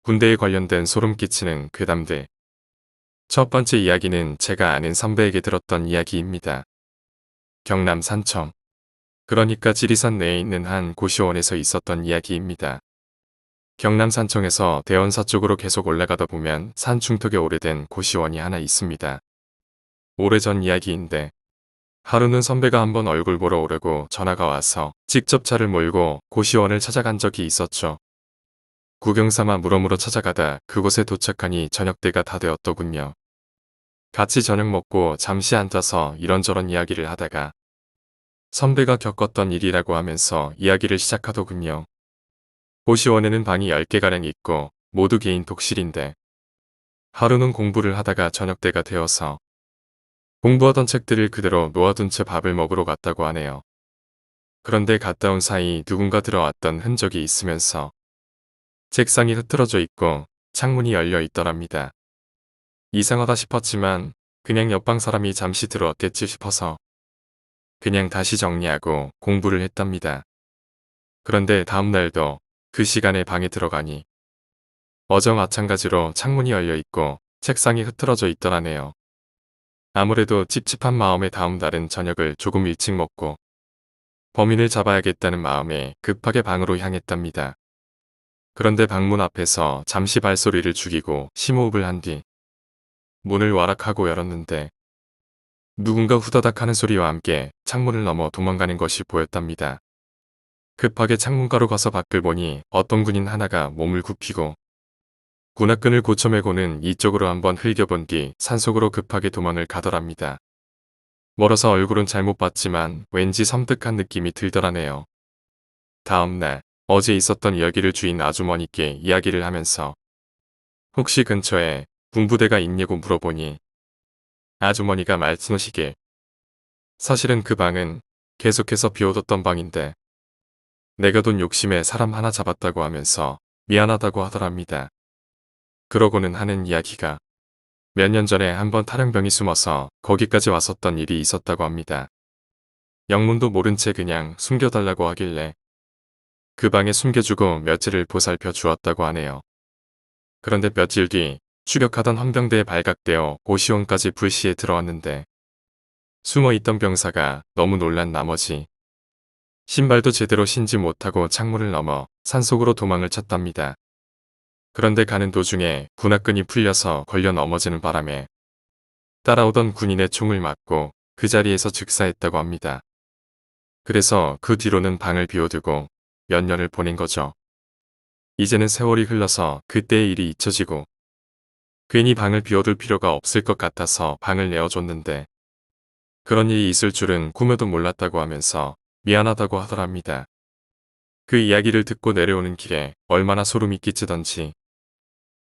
군대에 관련된 소름 끼치는 괴담들. 첫 번째 이야기는 제가 아는 선배에게 들었던 이야기입니다. 경남 산청. 그러니까 지리산 내에 있는 한 고시원에서 있었던 이야기입니다. 경남 산청에서 대원사 쪽으로 계속 올라가다 보면 산 중턱에 오래된 고시원이 하나 있습니다. 오래전 이야기인데 하루는 선배가 한번 얼굴 보러 오려고 전화가 와서 직접 차를 몰고 고시원을 찾아간 적이 있었죠. 구경삼아 물어물어 찾아가다 그곳에 도착하니 저녁때가 다 되었더군요. 같이 저녁 먹고 잠시 앉아서 이런저런 이야기를 하다가 선배가 겪었던 일이라고 하면서 이야기를 시작하더군요. 고시원에는 방이 10개가량 있고 모두 개인 독실인데 하루는 공부를 하다가 저녁때가 되어서 공부하던 책들을 그대로 놓아둔 채 밥을 먹으러 갔다고 하네요. 그런데 갔다 온 사이 누군가 들어왔던 흔적이 있으면서 책상이 흐트러져 있고 창문이 열려 있더랍니다. 이상하다 싶었지만 그냥 옆방 사람이 잠시 들어왔겠지 싶어서 그냥 다시 정리하고 공부를 했답니다. 그런데 다음날도 그 시간에 방에 들어가니 어제 마찬가지로 창문이 열려 있고 책상이 흐트러져 있더라네요. 아무래도 찝찝한 마음에 다음 날은 저녁을 조금 일찍 먹고 범인을 잡아야겠다는 마음에 급하게 방으로 향했답니다. 그런데 방문 앞에서 잠시 발소리를 죽이고 심호흡을 한 뒤 문을 와락하고 열었는데 누군가 후다닥 하는 소리와 함께 창문을 넘어 도망가는 것이 보였답니다. 급하게 창문가로 가서 밖을 보니 어떤 군인 하나가 몸을 굽히고 군화끈을 고쳐매고는 이쪽으로 한번 흘겨본 뒤 산속으로 급하게 도망을 가더랍니다. 멀어서 얼굴은 잘못 봤지만 왠지 섬뜩한 느낌이 들더라네요. 다음날 어제 있었던 이야기를 주인 아주머니께 이야기를 하면서 혹시 근처에 군부대가 있냐고 물어보니 아주머니가 말씀하시길 사실은 그 방은 계속해서 비워뒀던 방인데 내가 돈 욕심에 사람 하나 잡았다고 하면서 미안하다고 하더랍니다. 그러고는 하는 이야기가 몇 년 전에 한번 탈영병이 숨어서 거기까지 왔었던 일이 있었다고 합니다. 영문도 모른 채 그냥 숨겨달라고 하길래 그 방에 숨겨주고 며칠을 보살펴 주었다고 하네요. 그런데 며칠 뒤 추격하던 헌병대에 발각되어 고시원까지 불시에 들어왔는데 숨어있던 병사가 너무 놀란 나머지 신발도 제대로 신지 못하고 창문을 넘어 산속으로 도망을 쳤답니다. 그런데 가는 도중에 군화끈이 풀려서 걸려 넘어지는 바람에 따라오던 군인의 총을 맞고 그 자리에서 즉사했다고 합니다. 그래서 그 뒤로는 방을 비워두고 몇 년을 보낸 거죠. 이제는 세월이 흘러서 그때의 일이 잊혀지고 괜히 방을 비워둘 필요가 없을 것 같아서 방을 내어줬는데 그런 일이 있을 줄은 꿈에도 몰랐다고 하면서 미안하다고 하더랍니다. 그 이야기를 듣고 내려오는 길에 얼마나 소름이 끼치던지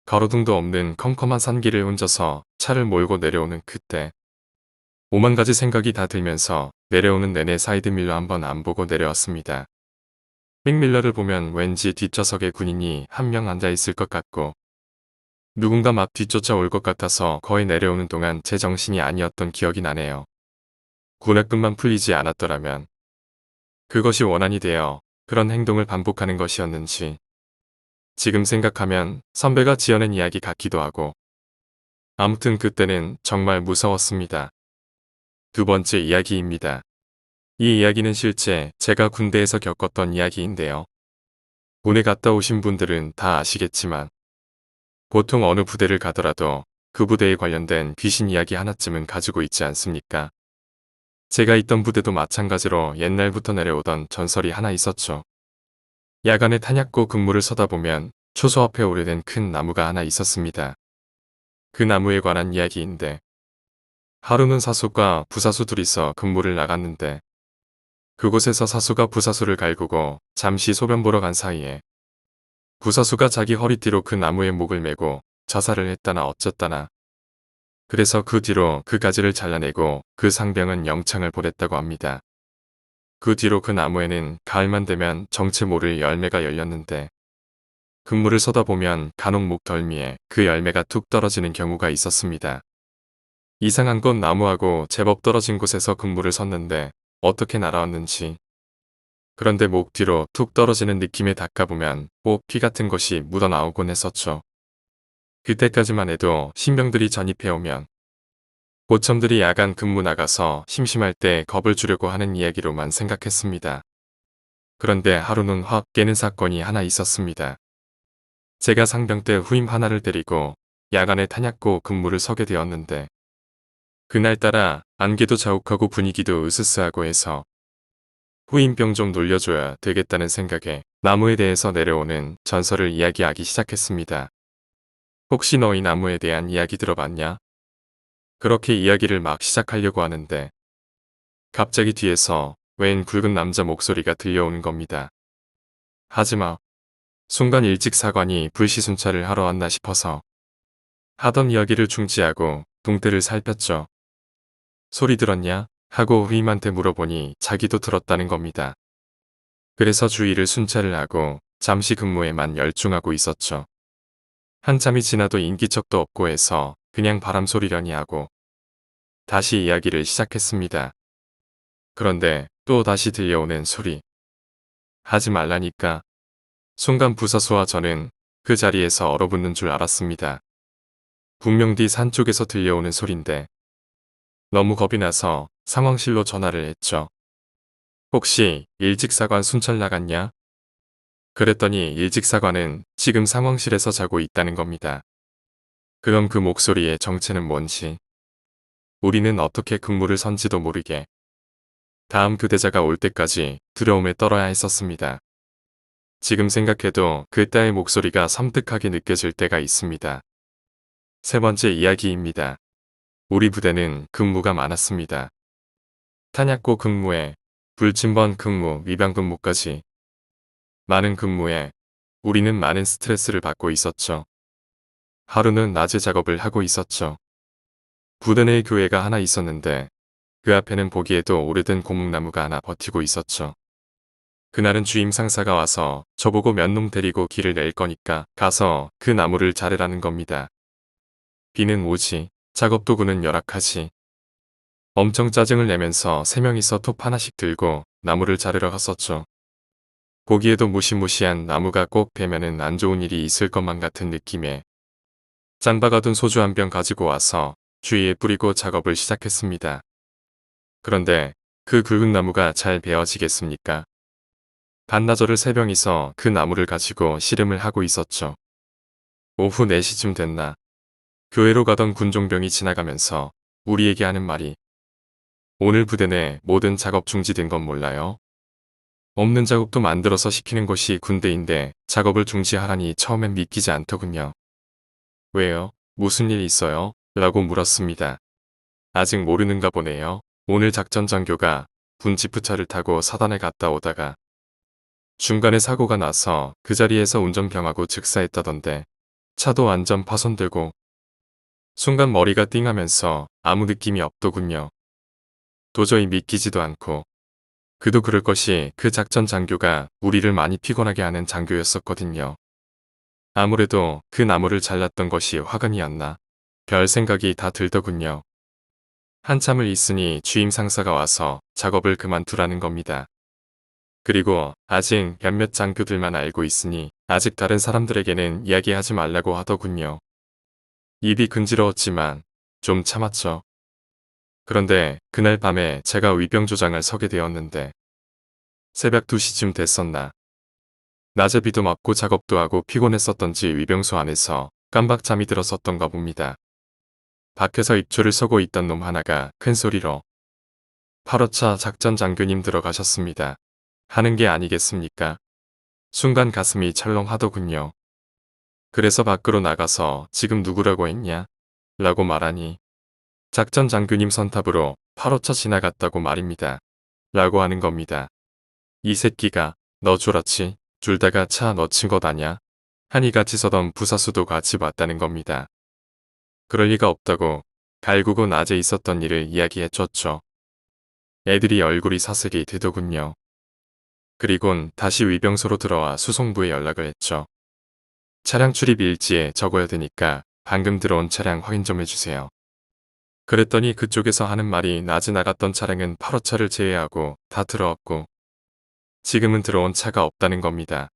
가로등도 없는 컴컴한 산길을 혼자서 차를 몰고 내려오는 그때 오만 가지 생각이 다 들면서 내려오는 내내 사이드밀러 한번 안 보고 내려왔습니다. 백밀러를 보면 왠지 뒷좌석에 군인이 한 명 앉아있을 것 같고 누군가 막 뒤쫓아 올 것 같아서 거의 내려오는 동안 제 정신이 아니었던 기억이 나네요. 군화끈만 풀리지 않았더라면 그것이 원한이 되어 그런 행동을 반복하는 것이었는지 지금 생각하면 선배가 지어낸 이야기 같기도 하고 아무튼 그때는 정말 무서웠습니다. 두 번째 이야기입니다. 이 이야기는 실제 제가 군대에서 겪었던 이야기인데요. 군에 갔다 오신 분들은 다 아시겠지만 보통 어느 부대를 가더라도 그 부대에 관련된 귀신 이야기 하나쯤은 가지고 있지 않습니까? 제가 있던 부대도 마찬가지로 옛날부터 내려오던 전설이 하나 있었죠. 야간에 탄약고 근무를 서다 보면 초소 앞에 오래된 큰 나무가 하나 있었습니다. 그 나무에 관한 이야기인데 하루는 사수과 부사수 둘이서 근무를 나갔는데 그곳에서 사수가 부사수를 갈구고 잠시 소변 보러 간 사이에 부사수가 자기 허리띠로 그 나무에 목을 메고 자살을 했다나 어쨌다나 그래서 그 뒤로 그 가지를 잘라내고 그 상병은 영창을 보냈다고 합니다. 그 뒤로 그 나무에는 가을만 되면 정체 모를 열매가 열렸는데 근무를 서다 보면 간혹 목 덜미에 그 열매가 툭 떨어지는 경우가 있었습니다. 이상한 건 나무하고 제법 떨어진 곳에서 근무를 섰는데 어떻게 날아왔는지 그런데 목 뒤로 툭 떨어지는 느낌에 닦아보면 꼭 피 같은 것이 묻어나오곤 했었죠. 그때까지만 해도 신병들이 전입해오면 고첨들이 야간 근무 나가서 심심할 때 겁을 주려고 하는 이야기로만 생각했습니다. 그런데 하루는 확 깨는 사건이 하나 있었습니다. 제가 상병 때 후임 하나를 데리고 야간에 탄약고 근무를 서게 되었는데 그날따라 안개도 자욱하고 분위기도 으스스하고 해서 후임병 좀 놀려줘야 되겠다는 생각에 나무에 대해서 내려오는 전설을 이야기하기 시작했습니다. 혹시 너 이 나무에 대한 이야기 들어봤냐? 그렇게 이야기를 막 시작하려고 하는데 갑자기 뒤에서 웬 굵은 남자 목소리가 들려오는 겁니다. 하지마. 순간 일찍 사관이 불시순찰을 하러 왔나 싶어서 하던 이야기를 중지하고 동태를 살폈죠. 소리 들었냐? 하고 후임한테 물어보니 자기도 들었다는 겁니다. 그래서 주위를 순찰을 하고 잠시 근무에만 열중하고 있었죠. 한참이 지나도 인기척도 없고 해서 그냥 바람소리려니 하고 다시 이야기를 시작했습니다. 그런데 또 다시 들려오는 소리. 하지 말라니까. 순간 부사수와 저는 그 자리에서 얼어붙는 줄 알았습니다. 분명 뒤 산 쪽에서 들려오는 소린데 너무 겁이 나서 상황실로 전화를 했죠. 혹시 일직사관 순찰 나갔냐? 그랬더니 일직사관은 지금 상황실에서 자고 있다는 겁니다. 그럼 그 목소리의 정체는 뭔지, 우리는 어떻게 근무를 선지도 모르게 다음 교대자가 올 때까지 두려움에 떨어야 했었습니다. 지금 생각해도 그따의 목소리가 섬뜩하게 느껴질 때가 있습니다. 세 번째 이야기입니다. 우리 부대는 근무가 많았습니다. 탄약고 근무에 불침번 근무, 위반 근무까지 많은 근무에 우리는 많은 스트레스를 받고 있었죠. 하루는 낮에 작업을 하고 있었죠. 부대 내에 교회가 하나 있었는데 그 앞에는 보기에도 오래된 고목나무가 하나 버티고 있었죠. 그날은 주임 상사가 와서 저보고 몇 놈 데리고 길을 낼 거니까 가서 그 나무를 자르라는 겁니다. 비는 오지, 작업 도구는 열악하지. 엄청 짜증을 내면서 세 명이서 톱 하나씩 들고 나무를 자르러 갔었죠. 보기에도 무시무시한 나무가 꼭 되면은 안 좋은 일이 있을 것만 같은 느낌에 짱박아둔 소주 한 병 가지고 와서 주위에 뿌리고 작업을 시작했습니다. 그런데 그 굵은 나무가 잘 베어지겠습니까? 반나절을 세 병이서 그 나무를 가지고 씨름을 하고 있었죠. 오후 4시쯤 됐나 교회로 가던 군종병이 지나가면서 우리에게 하는 말이 오늘 부대 내 모든 작업 중지된 건 몰라요? 없는 작업도 만들어서 시키는 것이 군대인데 작업을 중지하라니 처음엔 믿기지 않더군요. 왜요? 무슨 일 있어요? 라고 물었습니다. 아직 모르는가 보네요. 오늘 작전 장교가 군 지프차를 타고 사단에 갔다 오다가 중간에 사고가 나서 그 자리에서 운전병하고 즉사했다던데 차도 완전 파손되고 순간 머리가 띵하면서 아무 느낌이 없더군요. 도저히 믿기지도 않고 그도 그럴 것이 그 작전 장교가 우리를 많이 피곤하게 하는 장교였었거든요. 아무래도 그 나무를 잘랐던 것이 화근이었나 별 생각이 다 들더군요. 한참을 있으니 주임 상사가 와서 작업을 그만두라는 겁니다. 그리고 아직 몇몇 장교들만 알고 있으니 아직 다른 사람들에게는 이야기하지 말라고 하더군요. 입이 근지러웠지만 좀 참았죠. 그런데 그날 밤에 제가 위병조장을 서게 되었는데 새벽 2시쯤 됐었나. 낮에 비도 맞고 작업도 하고 피곤했었던지 위병소 안에서 깜박 잠이 들었었던가 봅니다. 밖에서 입조를 서고 있던 놈 하나가 큰 소리로 8호차 작전 장교님 들어가셨습니다. 하는 게 아니겠습니까? 순간 가슴이 철렁하더군요. 그래서 밖으로 나가서 지금 누구라고 했냐? 라고 말하니 작전 장교님 선탑으로 8호차 지나갔다고 말입니다. 라고 하는 겁니다. 이 새끼가 너 졸았지? 줄다가 차 넣친 것 아냐? 하니 같이 서던 부사수도 같이 봤다는 겁니다. 그럴 리가 없다고 갈구고 낮에 있었던 일을 이야기해줬죠. 애들이 얼굴이 사색이 되더군요. 그리곤 다시 위병소로 들어와 수송부에 연락을 했죠. 차량 출입 일지에 적어야 되니까 방금 들어온 차량 확인 좀 해주세요. 그랬더니 그쪽에서 하는 말이 낮에 나갔던 차량은 8호차를 제외하고 다 들어왔고 지금은 들어온 차가 없다는 겁니다.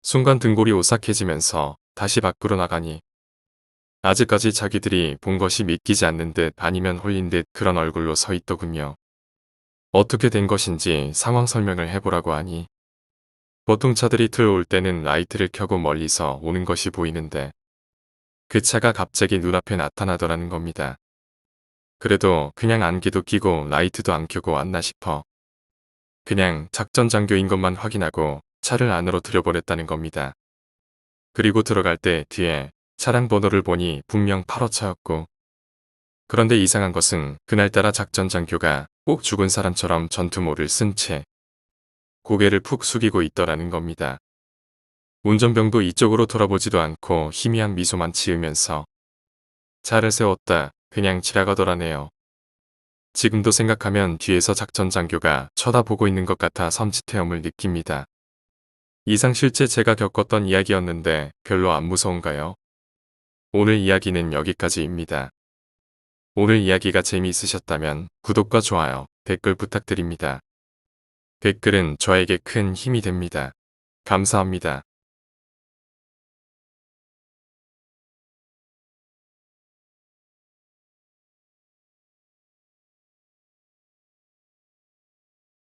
순간 등골이 오싹해지면서 다시 밖으로 나가니 아직까지 자기들이 본 것이 믿기지 않는 듯 아니면 홀린 듯 그런 얼굴로 서 있더군요. 어떻게 된 것인지 상황 설명을 해보라고 하니 보통 차들이 들어올 때는 라이트를 켜고 멀리서 오는 것이 보이는데 그 차가 갑자기 눈앞에 나타나더라는 겁니다. 그래도 그냥 안개도 끼고 라이트도 안 켜고 왔나 싶어 그냥 작전 장교인 것만 확인하고 차를 안으로 들여보냈다는 겁니다. 그리고 들어갈 때 뒤에 차량 번호를 보니 분명 8호차였고 그런데 이상한 것은 그날따라 작전 장교가 꼭 죽은 사람처럼 전투모를 쓴 채 고개를 푹 숙이고 있더라는 겁니다. 운전병도 이쪽으로 돌아보지도 않고 희미한 미소만 지으면서 차를 세웠다 그냥 지나가더라네요. 지금도 생각하면 뒤에서 작전 장교가 쳐다보고 있는 것 같아 섬찟해함을 느낍니다. 이상 실제 제가 겪었던 이야기였는데 별로 안 무서운가요? 오늘 이야기는 여기까지입니다. 오늘 이야기가 재미있으셨다면 구독과 좋아요, 댓글 부탁드립니다. 댓글은 저에게 큰 힘이 됩니다. 감사합니다.